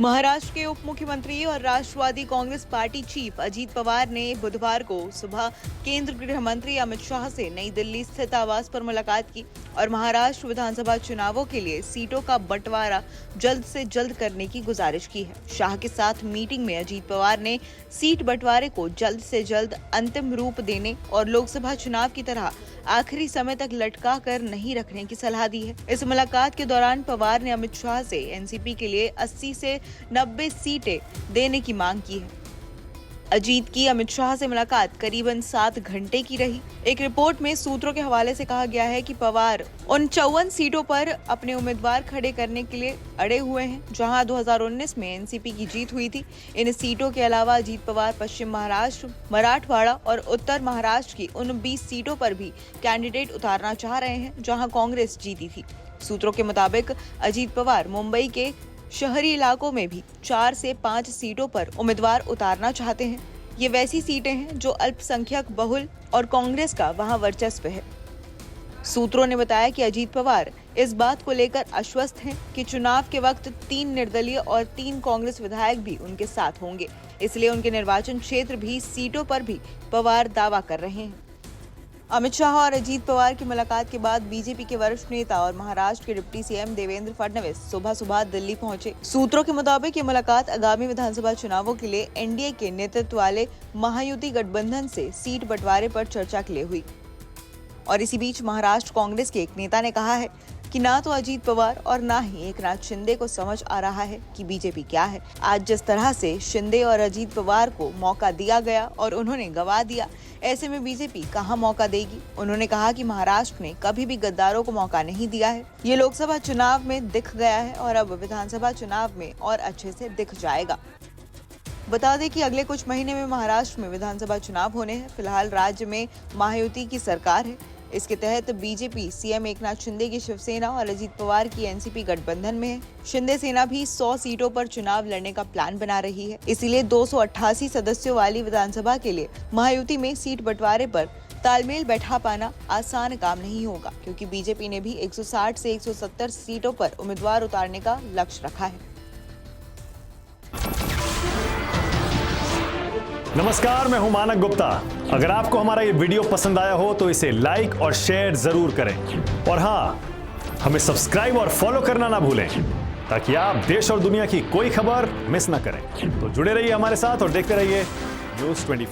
महाराष्ट्र के उप मुख्यमंत्री और राष्ट्रवादी कांग्रेस पार्टी चीफ अजीत पवार ने बुधवार को सुबह केंद्रीय गृह मंत्री अमित शाह से नई दिल्ली स्थित आवास पर मुलाकात की और महाराष्ट्र विधानसभा चुनावों के लिए सीटों का बंटवारा जल्द से जल्द करने की गुजारिश की है। शाह के साथ मीटिंग में अजीत पवार ने सीट बंटवारे को जल्द से जल्द अंतिम रूप देने और लोकसभा चुनाव की तरह आखिरी समय तक लटका कर नहीं रखने की सलाह दी है। इस मुलाकात के दौरान पवार ने अमित शाह से एनसीपी के लिए 80 से 90 सीटें देने की मांग की है। अजीत की अमित शाह से मुलाकात करीबन 7 घंटे की रही। एक रिपोर्ट में सूत्रों के हवाले से कहा गया है कि पवार उन 54 सीटों पर अपने उम्मीदवार खड़े करने के लिए अड़े हुए हैं, जहां 2019 में एनसीपी की जीत हुई थी। इन सीटों के अलावा अजीत पवार पश्चिम महाराष्ट्र, मराठवाड़ा और उत्तर महाराष्ट्र की उन 20 सीटों पर भी कैंडिडेट उतारना चाह रहे हैं, जहां कांग्रेस जीती थी। सूत्रों के मुताबिक अजीत पवार मुंबई के शहरी इलाकों में भी 4 से 5 सीटों पर उम्मीदवार उतारना चाहते हैं। ये वैसी सीटें हैं जो अल्पसंख्यक बहुल और कांग्रेस का वहां वर्चस्व है। सूत्रों ने बताया कि अजीत पवार इस बात को लेकर आश्वस्त हैं कि चुनाव के वक्त 3 निर्दलीय और 3 कांग्रेस विधायक भी उनके साथ होंगे, इसलिए उनके निर्वाचन क्षेत्र भी सीटों पर भी पवार दावा कर रहे हैं। अमित शाह और अजीत पवार की मुलाकात के बाद बीजेपी के वरिष्ठ नेता और महाराष्ट्र के डिप्टी सीएम देवेंद्र फडणवीस सुबह दिल्ली पहुंचे। सूत्रों के मुताबिक ये मुलाकात आगामी विधानसभा चुनावों के लिए एनडीए के नेतृत्व वाले महायुति गठबंधन से सीट बंटवारे पर चर्चा के लिए हुई। और इसी बीच महाराष्ट्र कांग्रेस के एक नेता ने कहा है कि ना तो अजीत पवार और ना ही एकनाथ शिंदे को समझ आ रहा है कि बीजेपी क्या है। आज जिस तरह से शिंदे और अजीत पवार को मौका दिया गया और उन्होंने गवा दिया, ऐसे में बीजेपी कहां मौका देगी। उन्होंने कहा कि महाराष्ट्र ने कभी भी गद्दारों को मौका नहीं दिया है। ये लोकसभा चुनाव में दिख गया है और अब विधानसभा चुनाव में और अच्छे से दिख जाएगा। बता दें कि अगले कुछ महीने में महाराष्ट्र में विधानसभा चुनाव होने हैं। फिलहाल राज्य में महायुति की सरकार है। इसके तहत बीजेपी सीएम एकनाथ शिंदे की शिवसेना और अजीत पवार की एनसीपी गठबंधन में है। शिंदे सेना भी 100 सीटों पर चुनाव लड़ने का प्लान बना रही है। इसीलिए 288 सदस्यों वाली विधानसभा के लिए महायुति में सीट बंटवारे पर तालमेल बैठा पाना आसान काम नहीं होगा, क्योंकि बीजेपी ने भी 160 से 170 सीटों पर उम्मीदवार उतारने का लक्ष्य रखा है। नमस्कार, मैं हूं मानक गुप्ता। अगर आपको हमारा ये वीडियो पसंद आया हो तो इसे लाइक और शेयर जरूर करें और हाँ, हमें सब्सक्राइब और फॉलो करना ना भूलें, ताकि आप देश और दुनिया की कोई खबर मिस ना करें। तो जुड़े रहिए हमारे साथ और देखते रहिए News 24।